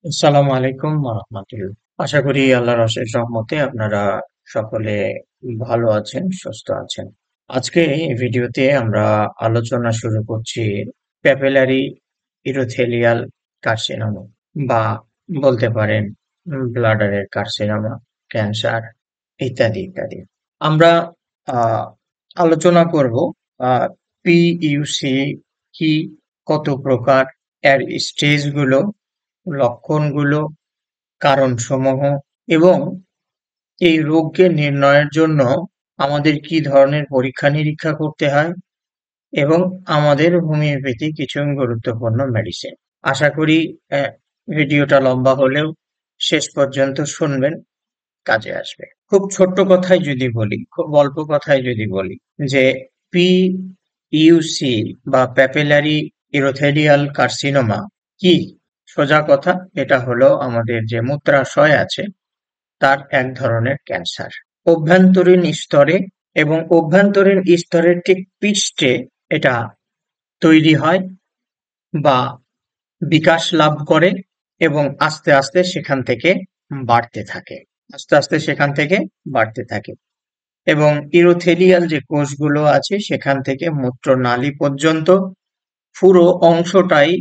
আসসালামু আলাইকুম রাহমাতুল্লাহ। আশা করি আল্লাহর অশেষ রহমতে আপনারা সকলে ভালো আছেন, সুস্থ আছেন। আজকে এই ভিডিওতে আমরা আলোচনা শুরু করছি প্যাপিলারি ইউরোথেলিয়াল কার্সিনোমা বা বলতে পারেন ব্লাডারের কার্সিনোমা, ক্যান্সার ইত্যাদি ইত্যাদি। আমরা আহ, আলোচনা করব পিইউসি কি, কত প্রকার, এর স্টেজগুলো, লক্ষণগুলো, কারণসমূহ এবং এই রোগকে নির্ণয়ের জন্য আমাদের কি ধরনের পরীক্ষা-নিরীক্ষা করতে হয় এবং আমাদের হোমিওপ্যাথি কিছু গুরুত্বপূর্ণ মেডিসিন। আশা করি ভিডিওটা লম্বা হলেও শেষ পর্যন্ত শুনবেন, কাজে আসবে। খুব ছোট্ট কথায় যদি বলি, খুব অল্প কথায় যদি বলি যে পিইউসি বা প্যাপিলারি ইউরোথেলিয়াল কার্সিনোমা কি, সোজা কথা এটা হলো আমাদের যে মূত্রাশয় আছে তার এক ধরনের ক্যান্সার। অভ্যন্তরীণ স্তরে এবং অভ্যন্তরীণ স্তরের ঠিক পৃষ্ঠে এটা তৈরি হয় বা বিকাশ লাভ করে এবং আস্তে আস্তে সেখান থেকে বাড়তে থাকে। আস্তে আস্তে সেখান থেকে বাড়তে থাকে এবং ইউরোথেলিয়াল যে কোষগুলো আছে সেখান থেকে মূত্রনালী পর্যন্ত পুরো অংশটাই,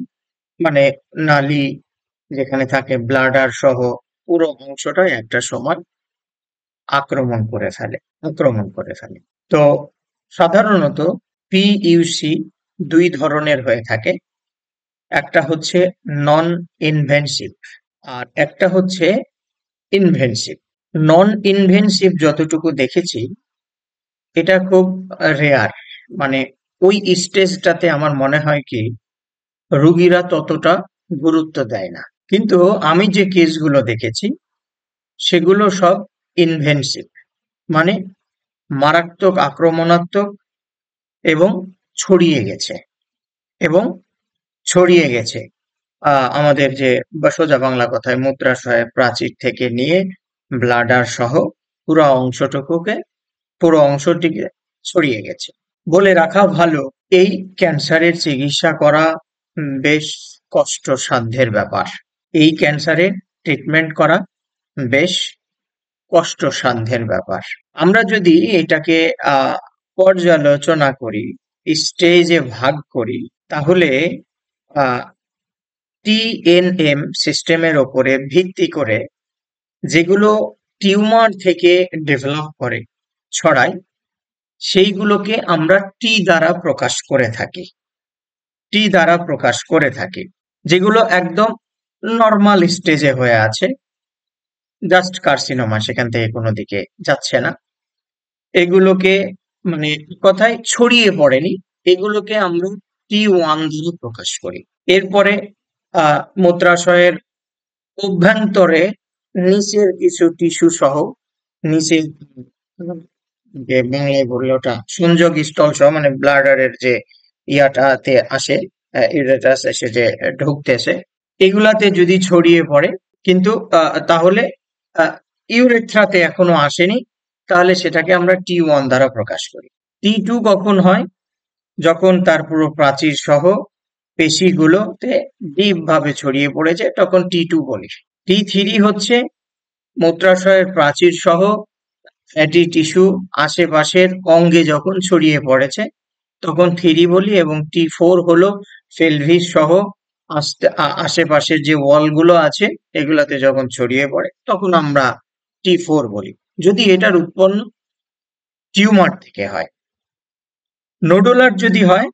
মানে নালী যেখানে থাকে ব্লাডার সহ পুরো অংশটাই একটা সময় আক্রমণ করে ফেলে। তো সাধারণত পিইউসি দুই ধরনের হয়ে থাকে। একটা হচ্ছে নন ইনভেনসিভ আর একটা হচ্ছে ইনভেনসিভ। নন ইনভেনসিভ যতটুকু দেখেছি এটা খুব রেয়ার, মানে ওই স্টেজটাতে আমার মনে হয় কি রুগীরা ততটা গুরুত্ব দেয় না, কিন্তু আমি যে কেসগুলো দেখেছি সেগুলো সব ইনভেনসিভ, মানে মারাত্মক আক্রমণাত্মক এবং ছড়িয়ে গেছে এবং ছড়িয়ে গেছে আমাদের যে বা সোজা বাংলা কথায় মূত্রাশয় প্রাচীর থেকে নিয়ে ব্লাডার সহ পুরো অংশটুকুকে পুরো অংশটিকে ছড়িয়ে গেছে। বলে রাখা ভালো, এই ক্যান্সারের চিকিৎসা করা বেশ কষ্টসাধ্যের ব্যাপার। এই ক্যান্সারের ট্রিটমেন্ট করা বেশ কষ্টসাধ্যের ব্যাপার। আমরা যদি এটাকে পর্যালোচনা করি, স্টেজে ভাগ করি, তাহলে টিএনএম সিস্টেমের ওপরে ভিত্তি করে যেগুলো টিউমার থেকে ডেভেলপ করে, ছড়ায়, সেইগুলোকে আমরা টি দ্বারা প্রকাশ করে থাকি। টি দ্বারা প্রকাশ করে থাকি যেগুলো একদম নর্মাল স্টেজে হয়ে আছে, জাস্ট কার্সিনোমা, সেখান থেকে কোনো দিকে যাচ্ছে না, এগুলোকে মানে কথায় ছড়িয়ে পড়েনি, এগুলোকে আমরা টি1 দিয়ে প্রকাশ করি। এরপরে মূত্রাশয়ের অভ্যন্তরে নিচের কিছু টিস্যু সহ, নিচের যে বাংলায় বললে ওটা সংযোগ স্থল সহ, মানে ব্লাডারের যে ইয়াটাতে আসে, ইউরেটাস এসে যে ঢুকতেছে, এগুলাতে যদি ছড়িয়ে পড়ে, কিন্তু তাহলে ইউরেথ্রাতে এখনো আসেনি, তাহলে সেটাকে আমরা টি1 দ্বারা প্রকাশ করি। টি2 কখন হয়? যখন তার পুরো প্রাচীর সহ পেশিগুলোতে ডিপ ভাবে ছড়িয়ে পড়েছে, তখন টি2 বলি। টি3 হচ্ছে মূত্রাশয়ের প্রাচীর সহ ফ্যাটি টিস্যু আশেপাশের অঙ্গে যখন ছড়িয়ে পড়েছে তখন 3 বলি, এবং টি4 হলো পেলভিস সহ আশেপাশের যে ওয়ালগুলো আছে এগুলাতে যখন ছড়িয়ে পড়ে তখন আমরা টি4 বলি, যদি এটার উৎপন্ন টিউমার থেকে হয়। নোডুলার যদি হয়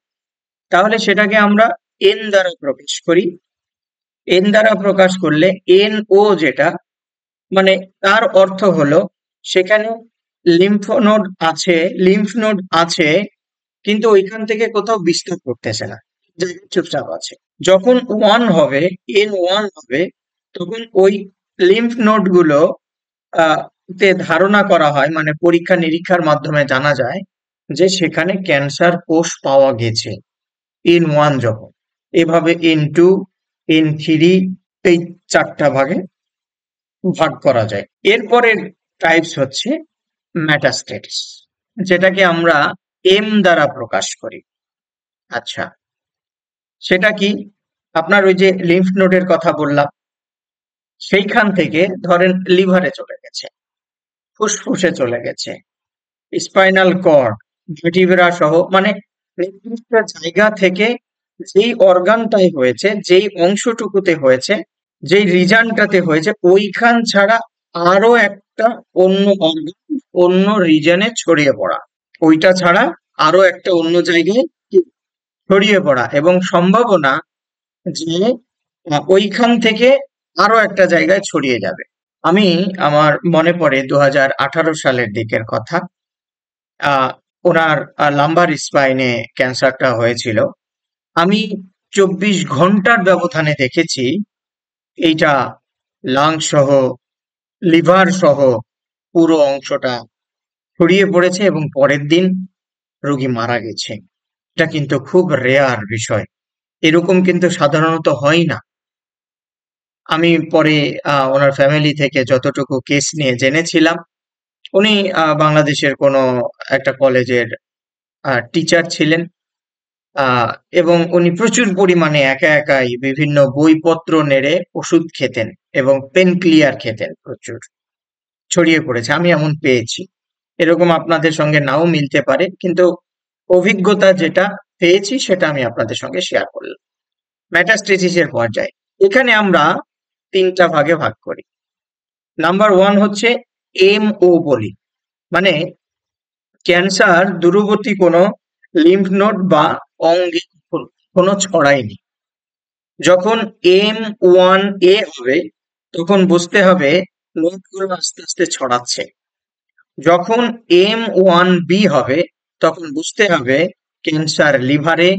তাহলে সেটাকে আমরা এন দ্বারা প্রকাশ করি। এন দ্বারা প্রকাশ করলে এন ও যেটা, মানে তার অর্থ হলো সেখানে লিম্ফ নোড আছে কিন্তু ওইখান থেকে কোথাও বিস্তার করতেছে না, চুপচাপ আছে। যখন N1 হবে তখন ওই লিম্ফ নোড গুলো তে ধারণা করা হয়, মানে পরীক্ষা নিরীক্ষার মাধ্যমে জানা যায় যে সেখানে ক্যান্সার কোষ পাওয়া গেছে। N1 যখন, এভাবে N2, N3, এই 4টা ভাগে ভাগ করা যায়। এরপরের টাইপস হচ্ছে মেটাস্টেটিস, যেটাকে আমরা এম দ্বারা প্রকাশ করি। আচ্ছা, সেটা কি? আপনার ওই যে লিম্ফ নোডের কথা বললাম, সেইখান থেকে ধরেন লিভারে চলে গেছে, ফুসফুসে চলে গেছে, স্পাইনাল কর্ড, ভার্টিব্রা সহ, মানে নির্দিষ্ট জায়গা থেকে যেই অর্গানটাই হয়েছে, যেই অংশটুকুতে হয়েছে, যেই রিজনটাতে হয়েছে, ওইখান ছাড়া আরো একটা অন্য অর্গান অন্য রিজনে ছড়িয়ে পড়া, ওইটা ছাড়া আরো একটা অন্য জায়গায় ছড়িয়ে পড়া, এবং সম্ভাবনা যে ওইখান থেকে আরো একটা জায়গায় ছড়িয়ে যাবে। আমি আমার মনে পড়ে 2018 সালের দিকের কথা। আহ ওনার লাম্বার স্পাইনে ক্যান্সারটা হয়েছিল। আমি 24 ঘন্টার ব্যবধানে দেখেছি এইটা লাং সহ, লিভার সহ পুরো অংশটা ছড়িয়ে পড়েছে এবং পরের দিন রোগী মারা গেছে। এটা কিন্তু খুব রেয়ার বিষয়, এরকম কিন্তু সাধারণত হয় না। আমি পরে ওনার ফ্যামিলি থেকে যতটুকু কেস নিয়ে জেনেছিলাম, উনি বাংলাদেশের কোনো একটা কলেজের টিচার ছিলেন, আহ এবং উনি প্রচুর পরিমাণে একা একাই বিভিন্ন বইপত্র নেড়ে ওষুধ খেতেন এবং পেন ক্লিয়ার খেতেন, প্রচুর ছড়িয়ে পড়েছে। আমি এমন পেয়েছি, এরকম আপনাদের সঙ্গে নাও মিলতে পারে, কিন্তু অভিজ্ঞতা যেটা পেয়েছি সেটা আমি আপনাদের সঙ্গে শেয়ার করলাম। মেটাস্টেসিসের পর্যায়ে এখানে আমরা তিনটা ভাগে ভাগ করি। নাম্বার ওয়ান হচ্ছে MO বলি, মানে ক্যান্সার দূরবর্তী কোনো লিম্ফ নোড বা অঙ্গে কোনো ছড়ায়নি। যখন M1A হবে তখন বুঝতে হবে নোডগুলো আস্তে আস্তে ছড়াচ্ছে। যখন M1B হবে তখন বুঝতে হবে ক্যান্সার লিভারে,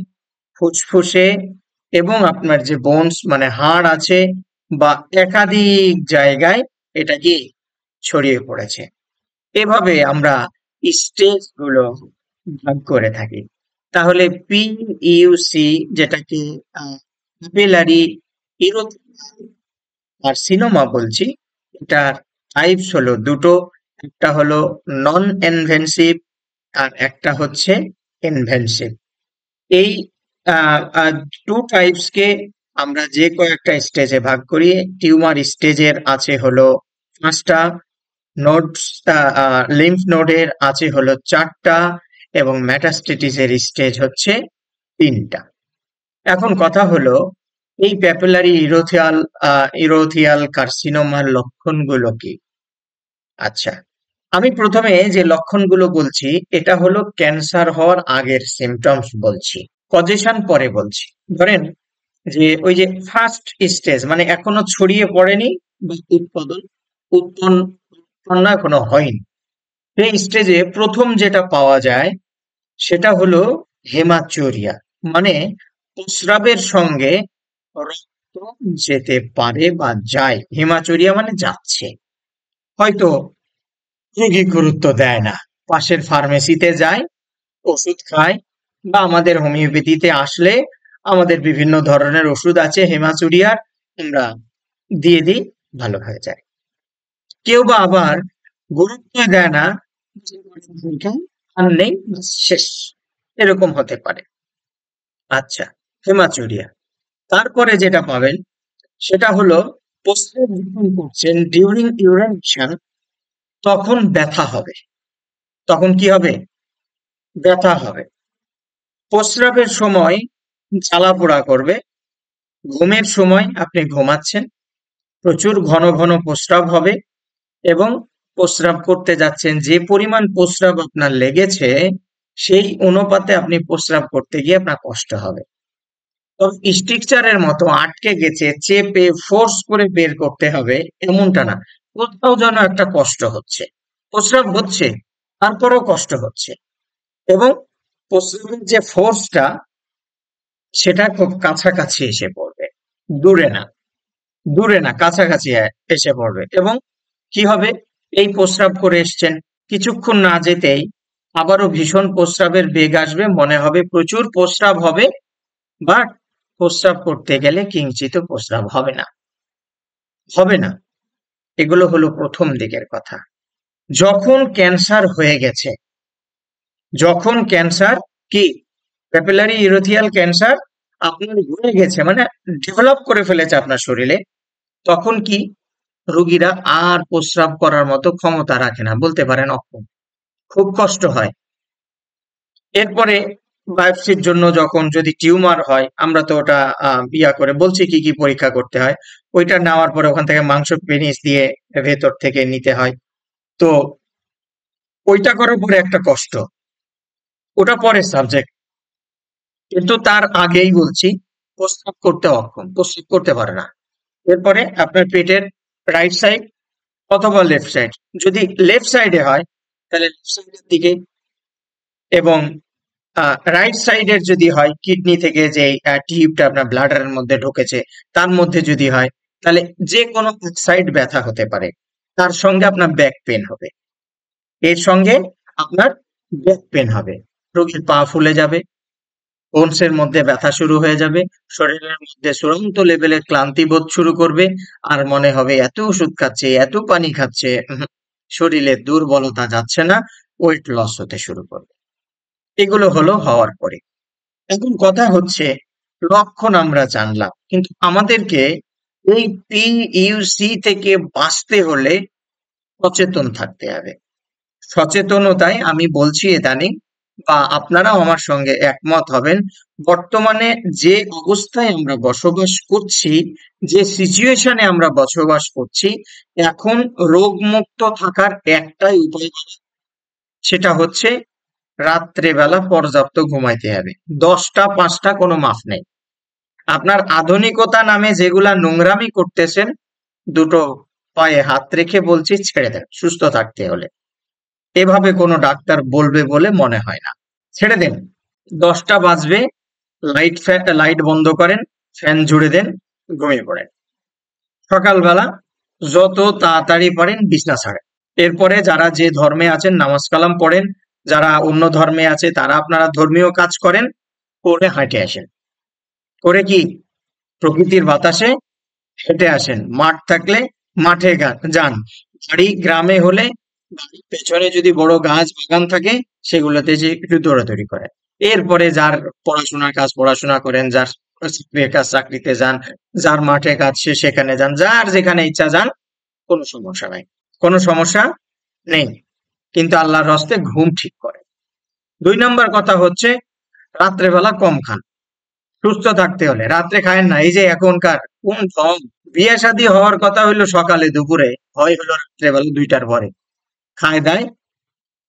ফুসফুসে এবং আপনার যে বোনস মানে হাড় আছে বা একাধিক জায়গায় এটা কি ছড়িয়ে পড়েছে। এভাবে আমরা স্টেজ গুলো ভাগ করে থাকি। তাহলে PUC, যেটাকে প্যাপিলারি ইউরোথিলিয়াল কার্সিনোমা বলছি, এটার টাইপস হলো দুটো, একটা হলো নন ইনভেন্সিভ আর একটা হচ্ছে ইনভেন্সিভ। এই টু টাইপস কে আমরা যে কয়েকটা স্টেজে ভাগ করি। টিউমার স্টেজের আছে হলো 5টা, নোডস লিম্ফ নোডের আছে হলো 4টা, এবং মেটাস্টেটিসের স্টেজ হচ্ছে 3টা। এখন কথা হলো এই প্যাপিলারি ইউরোথিয়াল কার্সিনোমার লক্ষণগুলো কি? আচ্ছা, আমি প্রথমে যে লক্ষণগুলো বলছি এটা হলো ক্যান্সার হওয়ার আগের সিমটমস বলছি, কজেশন পরে বলছি। ধরেন যে ওই যে ফার্স্ট স্টেজ, মানে এখনো ছড়িয়ে পড়েনি বা উৎপন্ন এখনো হয়নি, সেই স্টেজে প্রথম যেটা পাওয়া যায় সেটা হলো হেমাচুরিয়া, মানে প্রস্রাবের সঙ্গে রক্ত যেতে পারে বা যায়। হেমাচুরিয়া মানে যাচ্ছে, হয়তো রোগী গুরুত্ব দেয় না, পাশের ফার্মেসিতে যায়, ওষুধ খায়, বা আমাদের হোমিওপ্যাথিতে আসলে আমাদের বিভিন্ন ধরনের ওষুধ আছে হেমাচুরিয়ার, আমরা দিয়ে দিই, ভালো হয়ে যায়। কেউ বা আবার গুরুত্ব দেয় না, আর নেই, শেষ, এরকম হতে পারে। আচ্ছা, হেমাচুরিয়া। তারপরে যেটা পাবেন সেটা হলো প্রস্রাব যখন করছেন ডিউরিং ইউরিনেশন তখন ব্যথা হবে। তখন কি হবে? ব্যথা হবে। প্রস্রাবের সময় জ্বালা পোড়া করবে। ঘুমের সময় আপনি ঘুমাচ্ছেন, প্রচুর ঘন ঘন প্রস্রাব হবে, এবং প্রস্রাব করতে যাচ্ছেন, যে পরিমাণ প্রস্রাব আপনার লেগেছে সেই অনুপাতে আপনি প্রস্রাব করতে গিয়ে আপনার কষ্ট হবে। তবে স্ট্রাকচারের মতো আটকে গেছে, চেপে ফোর্স করে বের করতে হবে এমনটা না, কোথাও যেন একটা কষ্ট হচ্ছে, প্রস্রাব হচ্ছে তারপরেও কষ্ট হচ্ছে, এবং প্রস্রাবের যে ফোর্সটা সেটা খুব কাছাকাছি এসে পড়বে, দূরে না, দূরে না, কাছাকাছি এসে পড়বে। এবং কি হবে, এই প্রস্রাব করে এসছেন, কিছুক্ষণ না যেতেই আবারও ভীষণ প্রস্রাবের বেগ আসবে, মনে হবে প্রচুর প্রস্রাব হবে, বাট প্রস্রাব করতে গেলে কিঞ্চিত প্রস্রাব হবে না, হবে না। এগুলো হলো প্রথম দিকের কথা। যখন ক্যান্সার হয়ে গেছে, যখন ক্যান্সার কি প্যাপিলারি ইউরোথিয়াল ক্যান্সার আপনার হয়ে গেছে, মানে ডেভেলপ করে ফেলেছে আপনার শরীরে, তখন কি রোগীরা আর প্রস্রাব করার মতো ক্ষমতা রাখে না, বলতে পারেন অক্ষম, খুব কষ্ট হয়। এরপরে বায়োপসির জন্য যখন যদি টিউমার হয়, আমরা তো ওটা ইয়া করে বলছি কি কি পরীক্ষা করতে হয়। ওইটা নেওয়ার পরে ওখান থেকে মাংস পেনিস দিয়ে ভেতর থেকে নিতে হয়। তো ওইটা করার পরে একটা কষ্ট, ওটা পরের সাবজেক্ট। কিন্তু তার আগেই বলছি, প্রস্রাব করতে অক্ষম, প্রস্রাব করতে পারে না। এরপরে আপনার পেটের রাইট সাইড অথবা লেফট সাইড, যদি লেফট সাইডে হয় তাহলে লেফট সাইডের দিকে, এবং রাইট সাইডের যদি হয় কিডনি থেকে যে টিউবটা আপনার ব্লাডারের মধ্যে ঢুকেছে তার মধ্যে যদি হয়, তাহলে যে কোনো এক সাইড ব্যথা হতে পারে। তার সঙ্গে আপনার ব্যাক পেন হবে, এর সঙ্গে আপনার ব্যাক পেন হবে, রোগীর পা ফুলে যাবে, বোনসের মধ্যে ব্যথা শুরু হয়ে যাবে, শরীরের মধ্যে চূড়ান্ত লেভেলের ক্লান্তি বোধ শুরু করবে, আর মনে হবে এত ওষুধ খাচ্ছে, এত পানি খাচ্ছে, শরীরে দুর্বলতা যাচ্ছে না, ওয়েট লস হতে শুরু করবে। এগুলো হলো হওয়ার পরে। এখন কথা হচ্ছে, লক্ষণ আমরা জানলাম, কিন্তু আমাদেরকে এই পিইউসি থেকে বাঁচতে হলে সচেতন থাকতে হবে। সচেতনতায় আমি বলছি ইদানিং, বা আপনারাও আমার সঙ্গে একমত হবেন, বর্তমানে যে অবস্থায় আমরা বসবাস করছি, যে সিচুয়েশনে আমরা বসবাস করছি, এখন রোগমুক্ত থাকার একটাই উপায়, সেটা হচ্ছে রাত্রেবেলা পর্যাপ্ত ঘুমাইতে হবে। 10টা 5টা কোনো মাফ নেই। আপনার আধুনিকতা নামে যেগুলা নোংরামি করতেছেন, দুটো পায়ে হাত রেখে বলছি ছেড়ে দেন, সুস্থ থাকতে হলে। এভাবে কোনো ডাক্তার বলবে বলে মনে হয় না। ছেড়ে দেন, 10টা বাজবে, লাইট বন্ধ করেন, ফ্যান জুড়ে দেন, ঘুমিয়ে পড়েন। সকালবেলা যত তাড়াতাড়ি পারেন বিছনা ছাড়েন। এরপরে যারা যে ধর্মে আছেন নামাজ কালাম পড়েন, যারা অন্য ধর্মে আছে তারা আপনারা ধর্মীয় কাজ করেন, করে হাঁটে আসেন। করে কি প্রকৃতির বাতাসে হেঁটে আসেন। মাঠ থাকলে মাঠে যান। বাড়ি গ্রামে হলে বাড়ির পেছনে যদি বড় গাছ বাগান থাকে সেগুলোতে যে একটু দৌড়াদৌড়ি করেন। এরপরে যার পড়াশোনার কাজ পড়াশোনা করেন, যার চাকরির কাজ চাকরিতে যান, যার মাঠে কাজ সে সেখানে যান, যার যেখানে ইচ্ছা যান, কোনো সমস্যা নাই, কোনো সমস্যা নেই। কিন্তু আল্লাহর হস্তে ঘুম ঠিক করে। 2 নম্বর কথা হচ্ছে, রাত্রেবেলা কম খান। সুস্থ থাকতে হলে রাত্রে খায়েন না। এই যে এখনকার কোন ঢং, বিয়ে শাদী হওয়ার কথা হইলো সকালে দুপুরে, হয় হলো রাত্রেবেলা 2টার পরে, খায় দায়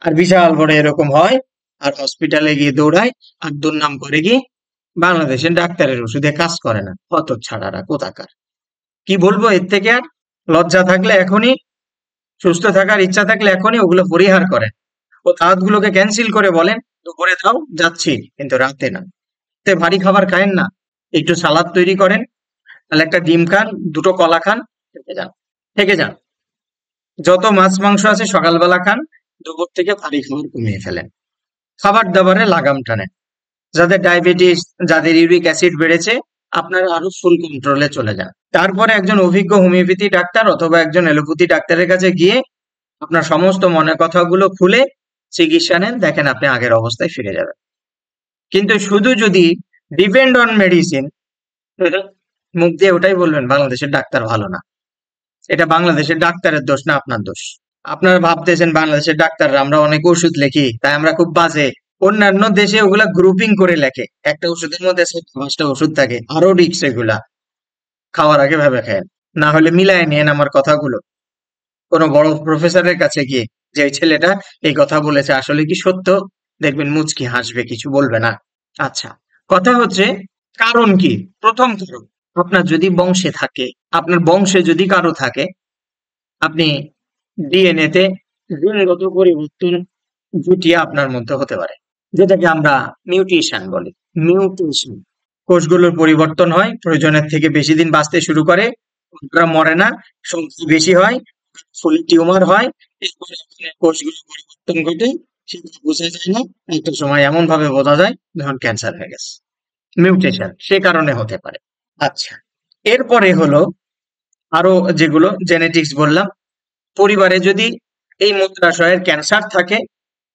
আর বিশাল বড় এরকম হয়, আর হসপিটালে গিয়ে দৌড়ায়, আর দুর্নাম করে কি বাংলাদেশের ডাক্তারের ওষুধে কাজ করে না। কত ছাড়ারা কোথাকার, কি বলবো এর থেকে আর। লজ্জা থাকলে এখনই, সুস্থ থাকার ইচ্ছা থাকলে এখনই ওগুলো পরিহার করেন, ও দাওয়াতগুলোকে ক্যান্সেল করে বলেন দুপুরে দাও যাচ্ছি, কিন্তু রাতে না। তে ভারী খাবার খায়েন না, একটু সালাদ তৈরি করেন, তাহলে একটা ডিম খান, দুটো কলা খান, থেকে যান, থেকে যান। যত মাছ মাংস আছে সকালবেলা খান, দুপুর থেকে ভারী খাবার কমিয়ে ফেলেন। খাবার দাবারে লাগাম টানেন। যাদের ডায়াবেটিস, যাদের ইউরিক অ্যাসিড বেড়েছে, আপনারা আরো ফুল কন্ট্রোলে চলে যান। তারপরে একজন অভিজ্ঞ হোমিওপ্যাথি ডাক্তার অথবা একজন এলোপ্যাথি ডাক্তারের কাছে গিয়ে আপনার সমস্ত মনের কথাগুলো খুলে চিকিৎসা নেন, দেখেন আপনি আগের অবস্থায় ফিরে যাবেন। কিন্তু শুধু যদি ডিপেন্ড অন মেডিসিন, মুখ দিয়ে ওটাই বলবেন বাংলাদেশের ডাক্তার ভালো না, এটা বাংলাদেশের ডাক্তারের দোষ না আপনার দোষ। আপনারা ভাবতেছেন বাংলাদেশের ডাক্তাররা আমরা অনেক ওষুধ লিখি তাই আমরা খুব বাজে। অন্যান্য দেশে ওগুলা গ্রুপিং করে লেখে, একটা ওষুধের মধ্যে 5টা ওষুধ থাকে, আরো রিক্স এগুলা। খাওয়ার আগে ভেবে খায়েন, না হলে মিলায় নিয়েন আমার কথাগুলো কোনো বড় প্রফেসরের কাছে গিয়ে, যে এই ছেলেটা এই কথা বলেছে আসলে কি সত্য, দেখবেন মুচকি হাসবে, কিছু বলবে না। আচ্ছা, কথা হচ্ছে কারণ কি। প্রথম কারণ, আপনার যদি বংশে থাকে, আপনার বংশে যদি কারো থাকে, আপনি ডিএনএ তে জিনগত পরিবর্তন ঘটিয়ে আপনার মধ্যে হতে পারে, যেটাকে আমরা মিউটেশন বলি। মিউটেশন, কোষগুলোর পরিবর্তন হয়, প্রয়োজনের থেকে বেশি দিন বাঁচতে শুরু করে, ওরা মরে না, সংখ্যা বেশি হয়, ফুলে টিউমার হয়, এরপরে কোষগুলো পরিবর্তন ঘটে, সেটা বোঝা যায় না, একটা সময় এমন ভাবে বোঝা যায় যখন ক্যান্সার হয়ে গেছে। মিউটেশন সে কারণে হতে পারে। আচ্ছা, এরপরে হলো আরো যেগুলো জেনেটিক্স বললাম। পরিবারে যদি এই মূত্রাশয়ের ক্যান্সার থাকে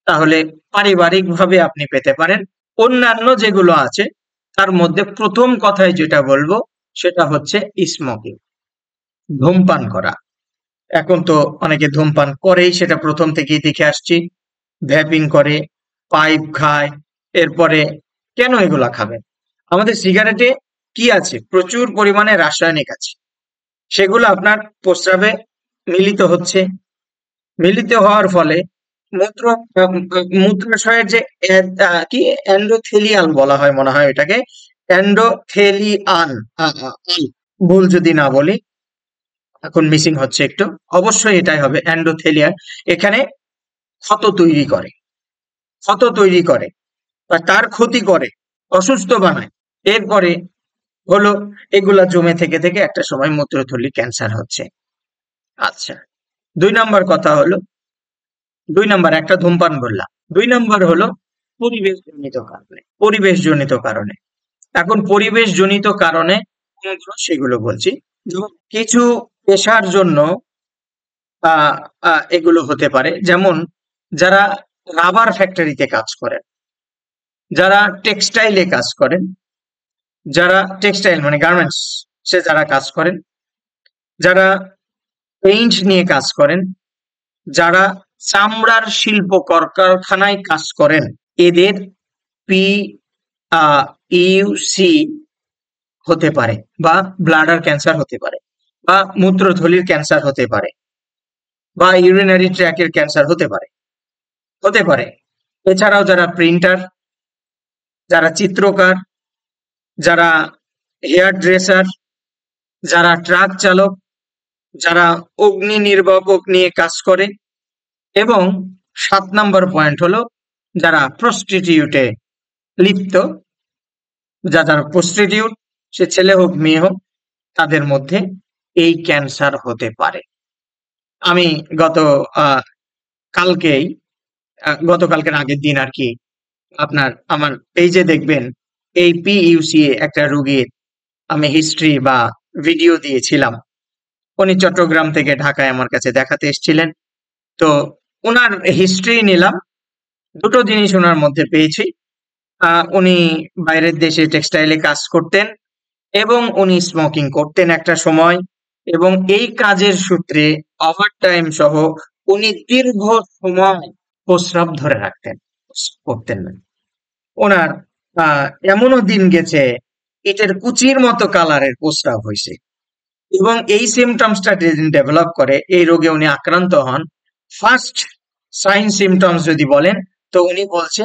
তাহলে পারিবারিকভাবে আপনি পেতে পারেন। অন্যান্য যেগুলো আছে তার মধ্যে প্রথম কথায় যেটা বলবো সেটা হচ্ছে স্মোকিং, ধূমপান করা। এখন তো অনেকে ধূমপান করেই, সেটা প্রথম থেকেই দেখে আসছি। ভ্যাপিং করে, পাইপ খায়, এরপরে কেন এগুলা খাবেন? আমাদের সিগারেটে কি আছে? প্রচুর পরিমাণে রাসায়নিক আছে, সেগুলো আপনার প্রস্রাবে মিলিত হচ্ছে। মিলিত হওয়ার ফলে মূত্র মূত্রাশয়ের যে কি এন্ডোথেলিয়াল বলা হয় মনে হয় এটাকে, এন্ডোথেলিয়ান, ভুল যদি না বলি, এখন মিসিং হচ্ছে একটু, অবশ্যই এটাই হবে এন্ডোথেলিয়াল। এখানে ক্ষত তৈরি করে, ক্ষত তৈরি করে বা তার ক্ষতি করে, অসুস্থ বানায়। এরপরে হলো এগুলা জমে থেকে থেকে একটা সময় মূত্রথলি ক্যান্সার হচ্ছে। আচ্ছা, ২ নাম্বার কথা হলো, ২ নাম্বার একটা ধূমপান বললাম। ২ নাম্বার হলো পরিবেশজনিত কারণে। পরিবেশজনিত কারণে। এখন পরিবেশজনিত কারণে কোনগুলো সেগুলো বলছি। যেমন কিছু পেশার জন্য আ আ এগুলো হতে পারে। যেমন যারা রাবার ফ্যাক্টরিতে কাজ করেন, যারা টেক্সটাইলে কাজ করেন, যারা টেক্সটাইল মানে গার্মেন্টস সে যারা কাজ করেন, যারা পেইন্ট নিয়ে কাজ করেন, যারা চামড়ার শিল্প কলকারখানায় কাজ করেন, এদের পি ইউসি হতে পারে, বা ব্লাডার ক্যান্সার হতে পারে, বা মূত্রথলির ক্যান্সার হতে পারে, বা ইউরিনারি ট্র্যাকের ক্যান্সার হতে পারে, হতে পারে। এছাড়াও যারা প্রিন্টার, যারা চিত্রকার, যারা হেয়ার ড্রেসার, যারা ট্রাক চালক, যারা অগ্নি নির্বাপক নিয়ে কাজ করে, এবং ৭ নাম্বার পয়েন্ট হলো যারা প্রস্টিটিউটে লিপ্ত, যারা প্রস্টিটিউট, সে ছেলে হোক মেয়ে হোক, তাদের মধ্যে এই ক্যান্সার হতে পারে। আমি গত কালকেই, গতকালকের আগের দিন আর কি, আপনার আমার পেজে দেখবেন এই পিইউসিএ একটা রোগীর আমি হিস্ট্রি বা ভিডিও দিয়েছিলাম। উনি চট্টগ্রাম থেকে ঢাকায় আমার কাছে দেখাতে এসেছিলেন। তো ওনার হিস্ট্রি নিলাম, দুটো জিনিস ওনার মধ্যে পেয়েছি। উনি বাইরের দেশে টেক্সটাইলে কাজ করতেন, এবং উনি স্মোকিং করতেন একটা সময়, এবং এই কাজের সূত্রে ওভারটাইম সহ উনি দীর্ঘ সময় প্রস্রাব ধরে রাখতেন, করতেন না। ওনার এমনও দিন গেছে ইটের কুচির মতো কালারের প্রস্রাব হয়েছে, এবং এই সিমটমসটা যেদিন ডেভেলপ করে, এই রোগে উনি আক্রান্ত হন, ফার্স্ট সাইন সিমটমস যদি বলেন, তো উনি বলছে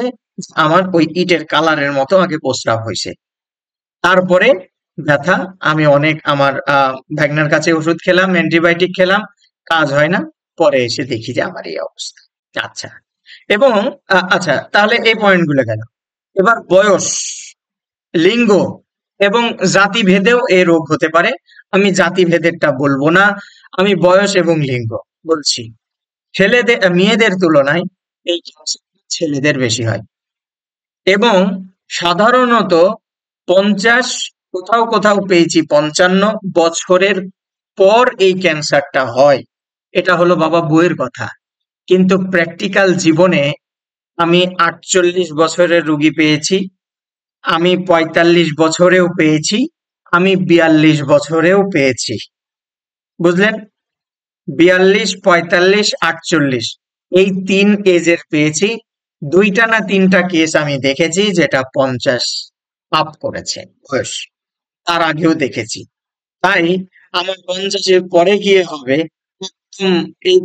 আমার ওই ইটের কালারের মতো আগে প্রস্রাব হয়েছে। তারপরে ব্যথা, আমি অনেক আমার ভাগ্নার কাছে ওষুধ খেলাম, অ্যান্টিবায়োটিক খেলাম, কাজ হয় না। পরে এসে দেখি যে আমার এই অবস্থা। আচ্ছা, এবং আচ্ছা, তাহলে এই পয়েন্টগুলো গেল। এবার বয়স, লিঙ্গ এবং জাতিভেদেও এই রোগ হতে পারে। আমি জাতিভেদেরটা বলবো না, আমি বয়স এবং লিঙ্গ বলছি। মেয়েদের তুলনায় এই ক্যান্সার ছেলেদের বেশি হয়, এবং সাধারণত ৫০, কোথাও কোথাও পেয়েছি ৫৫ বছরের পর এই ক্যান্সারটা হয়। এটা হলো বাবা বইয়ের কথা, কিন্তু প্র্যাকটিক্যাল জীবনে আমি ৪৮ বছরের রুগী পেয়েছি, আমি ৪৫ বছরেও পেয়েছি, আমি ৪২ বছরেও পেয়েছি। বুঝলেন? ৪২, ৪৫, ৪৮, এই ৩ এজের পেয়েছি। ২টা না ৩টা কেস আমি দেখেছি যেটা ৫০ আপ করেছে বয়স, তার আগেও দেখেছি। তাই আমার ৫০-এর পরে গিয়ে হবে একদম এই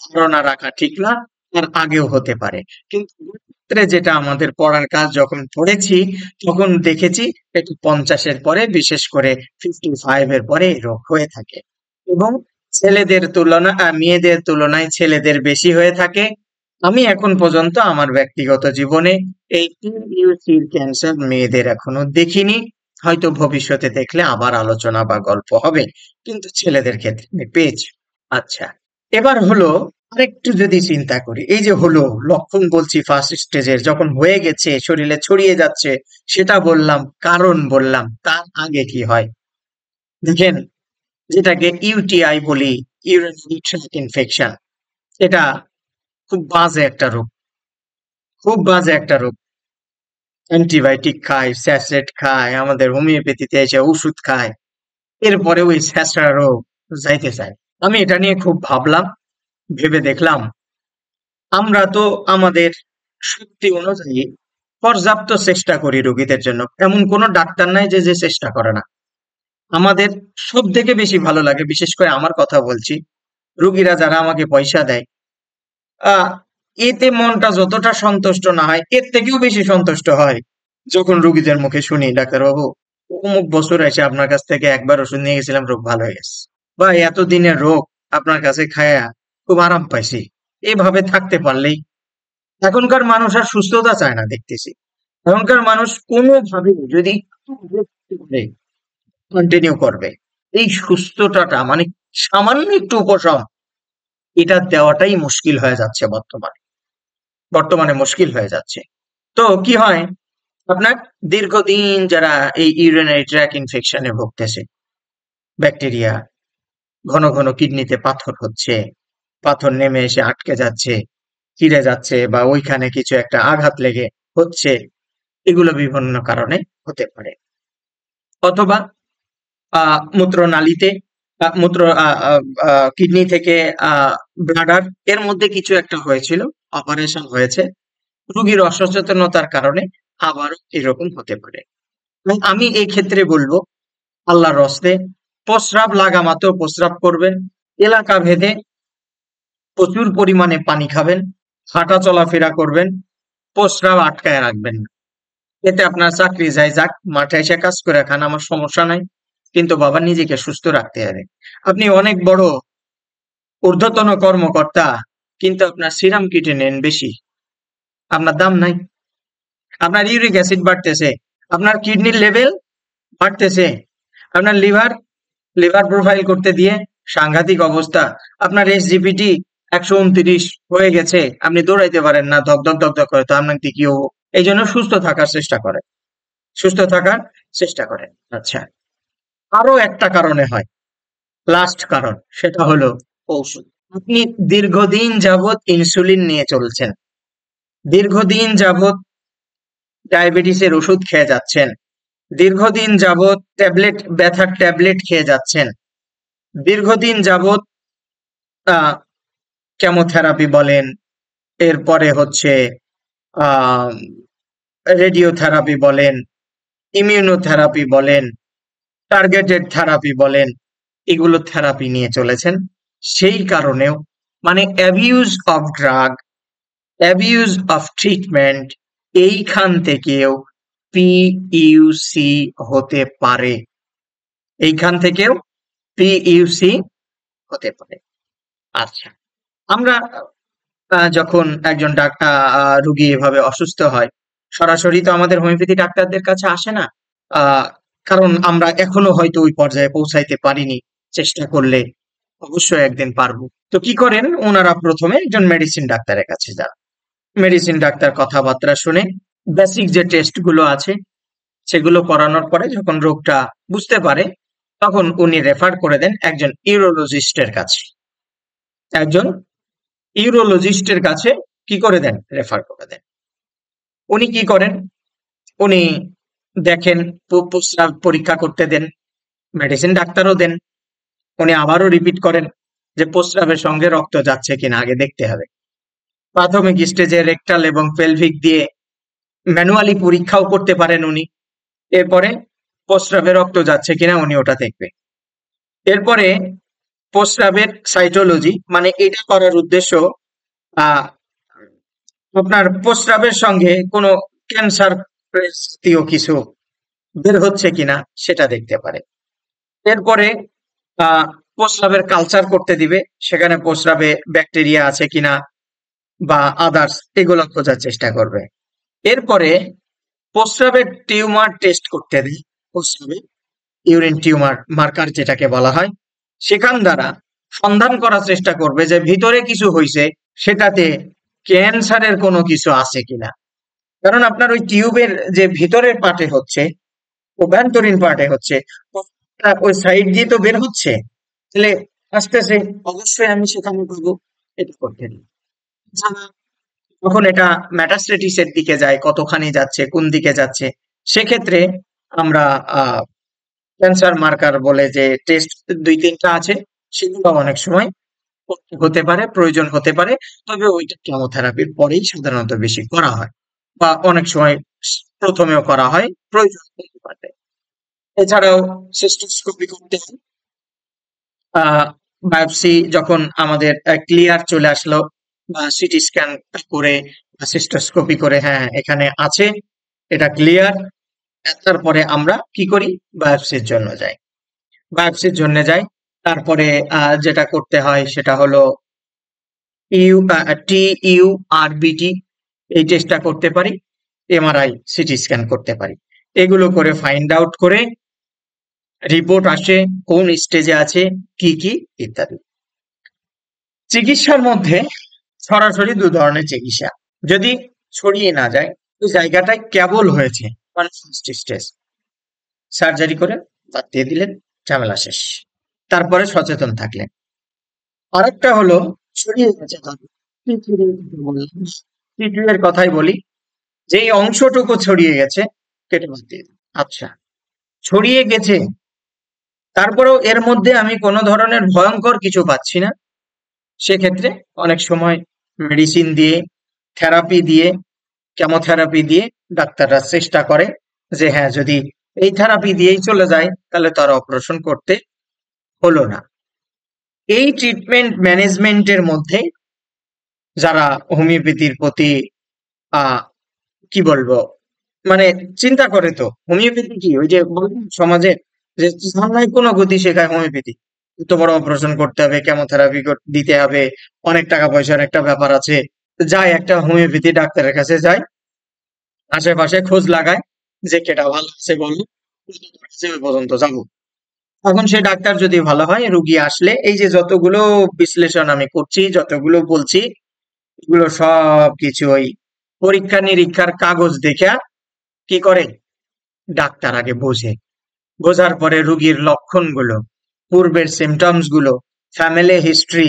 ধারণা রাখা ঠিক না, তার আগেও হতে পারে। কিন্তু ক্ষেত্রে যেটা আমাদের পড়ার কাজ যখন পড়েছি, তখন দেখেছি এটা ৫০-এর পরে, বিশেষ করে 55 এর পরে এই রোগ হয়ে থাকে, এবং মেয়েদের তুলনায় ছেলেদের বেশি হয়ে থাকে। আমি এখন পর্যন্ত আমার ব্যক্তিগত জীবনে এই পিইউসির ক্যান্সার মেয়েদের এখনো দেখিনি। হয়তো ভবিষ্যতে দেখলে আবার আলোচনা বা গল্প হবে, কিন্তু ছেলেদের ক্ষেত্রে আমি পেয়েছি। আচ্ছা, এবার হলো আরেকটু যদি চিন্তা করি, এই যে হলো লক্ষণ বলছি ফার্স্ট স্টেজের, যখন হয়ে গেছে শরীরে ছড়িয়ে যাচ্ছে সেটা বললাম, কারণ বললাম, তার আগে কি হয় দেখেন, যেটাকে ইউটিআই বলি, ইউরিনারি ট্র্যাক্ট ইনফেকশন, এটা খুব বাজে একটা রোগ, খুব বাজে একটা রোগ। অ্যান্টিবায়োটিক খায়, স্যাচেট খায়, আমাদের হোমিওপ্যাথিতে এসে ওষুধ খায়, এরপরে ওই স্যাঁচড়া রোগ যাইতে চায়। আমি এটা নিয়ে খুব ভাবলাম, ভেবে দেখলাম আমরা তো আমাদের শক্তি অনুযায়ী পর্যাপ্ত চেষ্টা করি রোগীদের জন্য। এমন কোনো ডাক্তার নাই যে যে চেষ্টা করে না। আমাদের সব থেকে বেশি ভালো লাগে, বিশেষ করে আমার কথা বলছি, রুগীরা যারা আমাকে পয়সা দেয়, আহ এতে মনটা যতটা সন্তুষ্ট না হয়, এর থেকেও বেশি সন্তুষ্ট হয় যখন রুগীদের মুখে শুনি, ডাক্তারবাবু অমুক বছর এসে আপনার কাছ থেকে একবার ওষুধ নিয়ে গেছিলাম, রোগ ভালো হয়ে গেছে, বা এতদিনের রোগ আপনার কাছে খায়া খুব আরাম পাইছি। এভাবে থাকতে পারলেই, এখনকার মানুষ আর সুস্থতা চায় না দেখতেছি। এখনকার মানুষ কোনোভাবে যদি কন্টিনিউ করবে, এই সুস্থতাটা মানে সামান্য একটু উপশম, এটা দেওয়াটাই মুশকিল হয়ে যাচ্ছে বর্তমানে। বর্তমানে মুশকিল হয়ে যাচ্ছে। তো কি হয়, আপনার দীর্ঘদিন যারা এই ইউরিনারি ট্র্যাক ইনফেকশনে ভুগতেছে, ব্যাকটেরিয়া, ঘন ঘন কিডনিতে পাথর হচ্ছে, পাথর নেমে এসে আটকে যাচ্ছে, চিড়ে যাচ্ছে, বা ওইখানে কিছু একটা আঘাত লেগে হচ্ছে, এগুলো বিভিন্ন কারণে হতে পারে। অথবা মূত্রনালীতে, মূত্র কিডনি থেকে ব্লাডার, এর মধ্যে কিছু একটা হয়েছিল, অপারেশন হয়েছে, রোগীর অসচেতনতার কারণে আবারও এরকম হতে পারে। এবং আমি এই ক্ষেত্রে বলবো, আল্লাহর হস্তে প্রস্রাব লাগা মাত্র প্রস্রাব করবেন, এলাকা ভেদে প্রচুর পরিমাণে পানি খাবেন, হাঁটা চলাফেরা করবেন, প্রস্রাব আটকায় রাখবেন না। এতে আপনার চাকরি যাই যাক, মাঠে এসে কাজ করে খান, আমার সমস্যা নাই, কিন্তু বাবা নিজেকে সুস্থ রাখতে হবে। আপনি অনেক বড় ঊর্ধ্বতন কর্মকর্তা, কিন্তু আপনার সিরাম কিটে নেন বেশি, আপনার দাম নাই। আপনার ইউরিক অ্যাসিড বাড়তেছে, আপনার কিডনির লেভেল বাড়তেছে, আপনার লিভার লিভার প্রোফাইল করতে দিয়ে সাংঘাতিক অবস্থা, আপনার এসজিপিটি 129 হয়ে গেছে, আপনি দৌড়াইতে পারেন না, ধক ধক ধক ধক করে, তো আপনার কি হবো? এই জন্য সুস্থ থাকার চেষ্টা করেন, সুস্থ থাকার চেষ্টা করেন। আচ্ছা, আরো একটা কারণে হয়, লাস্ট কারণ, সেটা হলো ঔষধ। আপনি দীর্ঘদিন যাবত ইনসুলিন নিয়ে চলছেন, দীর্ঘদিন যাবত ডায়াবেটিসের ওষুধ খেয়ে যাচ্ছেন, দীর্ঘদিন যাবত ব্যথার ট্যাবলেট খেয়ে যাচ্ছেন, দীর্ঘদিন যাবত কেমোথেরাপি বলেন, এরপরে হচ্ছে রেডিওথেরাপি বলেন, ইমিউনোথেরাপি বলেন, টার্গেটেড থেরাপি বলেন, এগুলো থেরাপি নিয়ে চলেছেন। সেই কারণেও মানে abuse of drug, abuse of treatment, এইখান থেকেও পিইউসি হতে পারে, এইখান থেকেও পিইউসি হতে পারে। আচ্ছা, আমরা যখন একজন রুগী এভাবে অসুস্থ হয়, সরাসরি তো আমাদের হোমিওপ্যাথি ডাক্তারদের কাছে আসে না, কারণ আমরা এখনো হয়তো ওই পর্যায়ে পৌঁছাইতে পারিনি, চেষ্টা করলে অবশ্যই একদিন পারবো। তো কি করেন ওনারা, প্রথমে একজন মেডিসিন ডাক্তারের কাছে যান, মেডিসিন ডাক্তার কথাবার্তা শুনে বেসিক যে টেস্ট গুলো আছে সেগুলো করানোর পরে যখন রোগটা বুঝতে পারে, তখন উনি রেফার করে দেন একজন ইউরোলজিস্টের কাছে, একজন ইউরোলজিস্টের কাছে কি করে দেন, রেফার করে দেন। উনি কি করেন, উনি দেখেন, প্রস্রাব পরীক্ষা করতে দেন, মেডিসিন ডাক্তারও দেন, উনি আবারও রিপিট করেন যে প্রস্রাবের সঙ্গে রক্ত যাচ্ছে কিনা আগে দেখতে হবে। প্রাথমিক স্টেজে রেকটাল এবং পেলভিক দিয়ে ম্যানুয়ালি পরীক্ষাও করতে পারেন উনি। এরপরে প্রস্রাবে রক্ত যাচ্ছে কিনা উনি ওটা দেখবে। এরপরে প্রস্রাবের সাইটোলজি, মানে এটা করার উদ্দেশ্য আপনার প্রস্রাবের সঙ্গে কোনো ক্যান্সার জাতীয় কিছু বের হচ্ছে কিনা সেটা দেখতে পারে। এরপরে প্রস্রাবের কালচার করতে দিবে, সেখানে প্রস্রাবে ব্যাকটেরিয়া আছে কিনা বা আদার্স, এগুলো খোঁজার চেষ্টা করবে। এরপরে প্রস্রাবের টিউমার টেস্ট করতে দিই, প্রস্রাবে ইউরিন টিউমার মার্কার যেটাকে বলা হয়, সেখান দ্বারা সন্ধান করার চেষ্টা করবে যে ভিতরে কিছু হয়েছে, সেটাতে ক্যান্সারের কোনো কিছু আছে কিনা। কারণ আপনার ওই টিউবের যে ভিতরের পার্টে হচ্ছে, অভ্যন্তরীণ পার্টে হচ্ছে, ওই সাইড দিয়ে তো বের হচ্ছে, তাহলে আসতেছে, অবশ্যই আমি সেখানে পাবো, এটা করতে দিই। যখন এটা মেটাস্টেটিসের দিকে যায়, কতখানি যাচ্ছে, কোন দিকে যাচ্ছে, সেক্ষেত্রে আমরা ক্যান্সার মার্কার বলে যে টেস্ট 2-3টা আছে, সেগুলো অনেক সময় হতে পারে, প্রয়োজন হতে পারে। তবে ওইটা কেমোথেরাপির পরেই সাধারণত বেশি করা হয়, বা অনেক সময় প্রথমেও করা হয়, প্রয়োজন হতে পারে। এছাড়াও সিস্টোস্কোপি করতে হয়। বায়োপসি যখন আমাদের ক্লিয়ার চলে আসলো, বা সিটি স্ক্যান করে বা সিস্টোস্কোপি করে, হ্যাঁ এখানে আছে, এটা ক্লিয়ার, তারপরে আমরা কি করি, বায়োপসির জন্য যাই। বায়োপসির জন্য যাই, তারপরে যেটা করতে হয় সেটা হলো TURBT, এই টেস্টটা করতে পারি, এমআরআই, সিটি স্ক্যান করতে পারি। এগুলো করে ফাইন্ড আউট করে রিপোর্ট আসে কোন স্টেজে আছে, কি কি ইত্যাদি। চিকিৎসার মধ্যে সরাসরি দু ধরনের চিকিৎসা। যদি ছড়িয়ে না যায়, ওই জায়গাটায় কেবল হয়েছে, মানে ফার্স্ট স্টেজ, সার্জারি করে বাদ দিয়ে দিলেন, ঝামেলা শেষ। তারপরে সচেতন থাকলেন। আরেকটা হলো ছড়িয়ে গেছে, তৃতীয় এর কথাই বলি, যেই অংশটুকু ছড়িয়ে গেছে কেটে বাদ দিয়ে দিন। আচ্ছা, ছড়িয়ে গেছে, তারপরেও এর মধ্যে আমি কোনো ধরনের ভয়ঙ্কর কিছু পাচ্ছি না, সেক্ষেত্রে অনেক সময় মেডিসিন দিয়ে, থেরাপি দিয়ে, কেমোথেরাপি দিয়ে ডাক্তাররা চেষ্টা করে যে হ্যাঁ, যদি এই থেরাপি দিয়েই চলে যায় তাহলে তার অপারেশন করতে হলো না। এই ট্রিটমেন্ট ম্যানেজমেন্টের মধ্যে যারা হোমিওপ্যাথির প্রতি কি বলবো, মানে চিন্তা করে, তো হোমিওপ্যাথি কি, ওই যে সমাজে যে সামনে কোনো গতি শেখায় হোমিওপ্যাথি, এত বড় অপারেশন করতে হবে, কেমোথেরাপি দিতে হবে, অনেক টাকা পয়সার একটা ব্যাপার আছে, যায় একটা হোমিওপ্যাথি ডাক্তারের কাছে যায়, আশেপাশে খোঁজ লাগায় যে কেটা ভালো আছে বলো, ওই পর্যন্ত যাবো। এখন সে ডাক্তার যদি ভালো হয়, রুগী আসলে এই যে যতগুলো বিশ্লেষণ আমি করছি, যতগুলো বলছি, এগুলো সব কিছু ওই পরীক্ষা নিরীক্ষার কাগজ দেখে কি করে, ডাক্তার আগে বোঝে। বোঝার পরে রুগীর লক্ষণগুলো, পূর্বের সিমটমস গুলো, family history,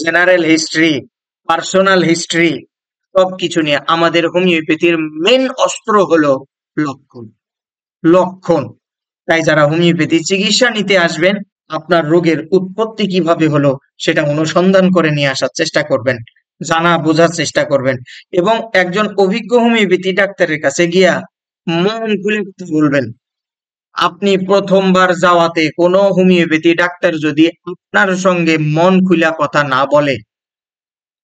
general history, personal history, সবকিছু নিয়ে, আমাদের হোমিওপ্যাথির মেন অস্ত্র হলো লক্ষণ। লক্ষণ। তাই যারা হোমিওপ্যাথি চিকিৎসা নিতে আসবেন, আপনার রোগের উৎপত্তি কিভাবে হলো সেটা অনুসন্ধান করে নিয়ে আসার চেষ্টা করবেন, জানা বোঝার চেষ্টা করবেন, এবং একজন অভিজ্ঞ হোমিওপ্যাথি ডাক্তারের কাছে গিয়া মন খুলে কথা বলবেন। আপনি প্রথমবার যাওয়াতে কোনো হোমিওপ্যাথি ডাক্তার যদি আপনার সঙ্গে মন খুলা কথা না বলে,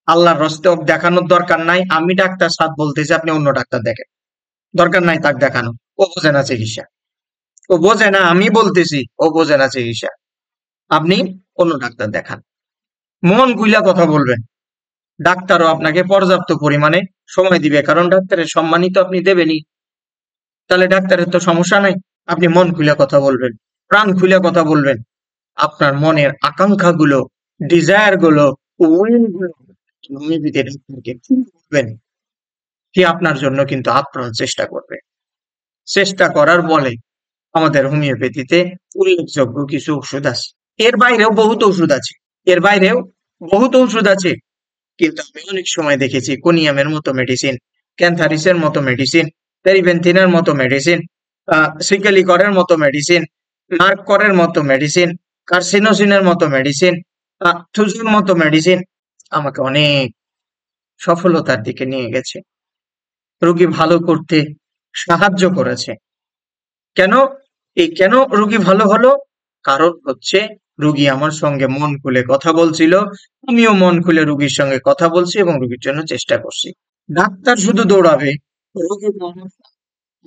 আল্লাহর হস্তে দেখানোর দরকার নাই, আমি ডাক্তার সাদ বলতেছি, আপনি অন্য ডাক্তার দেখেন, দরকার নাই তাকে দেখানো, ও বোঝে না চিকিৎসা, ও বোঝে না, আমি বলতেছি ও বোঝে না চিকিৎসা, আপনি অন্য ডাক্তার দেখান। মন খুলা কথা বলবেন, ডাক্তারও আপনাকে পর্যাপ্ত পরিমাণে সময় দিবে, কারণ ডাক্তারের সম্মানই তো আপনি দেবেনই, তাহলে ডাক্তারের তো সমস্যা নাই। আপনি মন খুলে কথা বলবেন, প্রাণ খুলে কথা বলবেন, আপনার মনের আকাঙ্ক্ষা গুলো, ডিজায়ার গুলো, উইল গুলো ডাক্তারকে বলবেন, কি আপনার জন্য কিন্তু আপ্রাণ চেষ্টা করবে। চেষ্টা করার বলে আমাদের হোমিওপ্যাথিতে উল্লেখযোগ্য কিছু ওষুধ আছে, এর বাইরেও বহুত ওষুধ আছে, এর বাইরেও বহুত ওষুধ আছে, কিন্তু আমি অনেক সময় দেখেছি কোনিয়ামের মতো মেডিসিন, ক্যান্থারিসের মতো মেডিসিন, টেরিবেন্থিনের মতো মেডিসিন, সিকেলিকরের মতো মেডিসিন, মার্করের মতো মেডিসিন, কার্সিনোসিনের মতো মেডিসিন, থুজুর মতো মেডিসিন আমাকে অনেক সফলতার দিকে নিয়ে গেছে, রোগী ভালো করতে সাহায্য করেছে। কেন কেন রোগী ভালো হলো? কারণ হচ্ছে রোগী আমার সঙ্গে মন খুলে কথা বলছিল, আমিও মন খুলে রোগীর সঙ্গে কথা বলছি এবং রোগীর জন্য চেষ্টা করছি। ডাক্তার শুধু দৌড়াবে, রোগী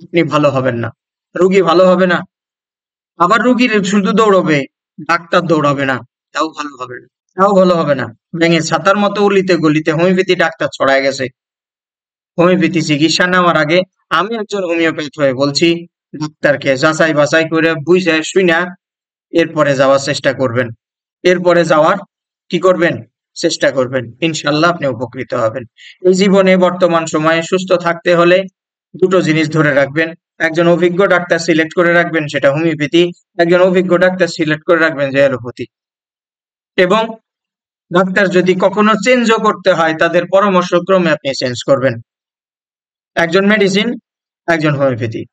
আপনি ভালো হবেন না, রোগী ভালো হবে না। আবার রোগীর শুধু দৌড়াবে, ডাক্তার দৌড়াবে না, তাও ভালো হবে না, তাও ভালো হবে না। ব্যাঙের ছাতার মতো উলিতে গলিতে হোমিওপ্যাথি ডাক্তার ছড়ায় গেছে। হোমিওপ্যাথি চিকিৎসা নেওয়ার আগে আমি একজন হোমিওপ্যাথ হয়ে বলছি, ডাক্তারকে যাচাই বাছাই করে বুঝে শুনা এরপরে যাওয়ার চেষ্টা করবেন, এরপরে যাওয়ার কি করবেন, চেষ্টা করবেন, ইনশাল্লাহ আপনি উপকৃত হবেন। এই জীবনে বর্তমান সময়ে সুস্থ থাকতে হলে দুটো জিনিস ধরে রাখবেন, একজন অভিজ্ঞ ডাক্তার সিলেক্ট করে রাখবেন, সেটা হোমিওপ্যাথি, একজন অভিজ্ঞ ডাক্তার সিলেক্ট করে রাখবেন যে অ্যালোপ্যাথি। এবং ডাক্তার যদি কখনো চেঞ্জও করতে হয়, তাদের পরামর্শক্রমে আপনি চেঞ্জ করবেন। একজন মেডিসিন, একজন হোমিওপ্যাথি,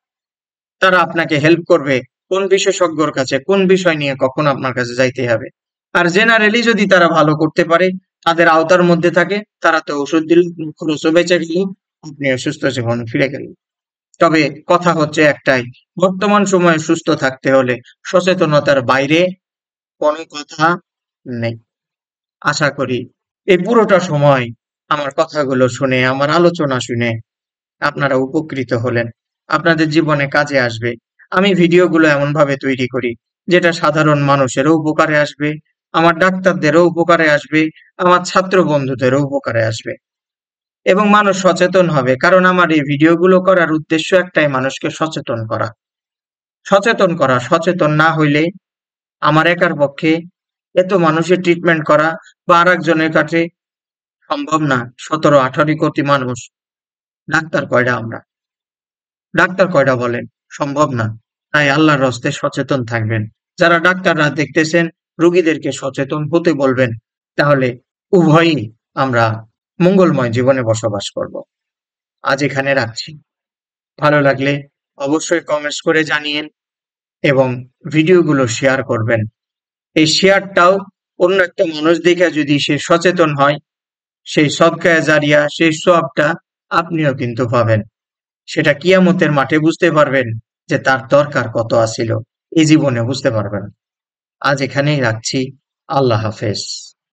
তারা আপনাকে হেল্প করবে কোন বিশেষজ্ঞর কাছে, কোন বিষয় নিয়ে কখন আপনার কাছে যাইতে হবে। আর জেনারেলি যদি তারা ভালো করতে পারে, তাদের আওতার মধ্যে থাকে, তারা তো ওষুধ দিল, খরচও বেঁচে গেল, আপনিও সুস্থ জীবন ফিরে গেলেন। তবে কথা হচ্ছে একটাই, বর্তমান সময়ে সুস্থ থাকতে হলে সচেতনতার বাইরে কোনো কথা নেই। আশা করি এই পুরোটা সময় আমার কথাগুলো শুনে, আমার আলোচনা শুনে আপনারা উপকৃত হলেন, আপনাদের জীবনে কাজে আসবে। আমি ভিডিওগুলো এমনভাবে তৈরি করি যেটা সাধারণ মানুষেরও উপকারে আসবে, আমার ডাক্তারদেরও উপকারে আসবে, আমার ছাত্র বন্ধুদেরও উপকারে আসবে এবং মানুষ সচেতন হবে। কারণ আমার এই ভিডিওগুলো করার উদ্দেশ্য একটাই, মানুষকে সচেতন করা। সচেতন করা, সচেতন না হইলে আমার একার পক্ষে এত মানুষের ট্রিটমেন্ট করা বা আরেকজনের কাছে সম্ভব না। 17-18 কোটি মানুষ, ডাক্তার কয়টা আমরা? ডাক্তার কয়টা বলেন? সম্ভব না। তাই আল্লাহর হস্তে সচেতন থাকবেন। যারা ডাক্তাররা দেখতেছেন, রোগীদেরকে সচেতন হতে বলবেন। তাহলে উভয়ই আমরা মঙ্গলময় জীবনে বসবাস করব। আজ এখানে রাখছি। ভালো লাগলে অবশ্যই কমেন্টস করে জানিয়েন এবং ভিডিওগুলো শেয়ার করবেন। এই শেয়ারটাও অন্য একটা মানুষ দেখে যদি সে সচেতন হয়, সেই সদকায়ে জারিয়া, সেই সওয়াবটা আপনিও কিন্তু পাবেন। সেটা কিয়ামতের মাঠে বুঝতে পারবেন যে তার দরকার কত আছিল, এই জীবনে বুঝতে পারবেন। আজ এখানেই রাখছি। আল্লাহ হাফেজ।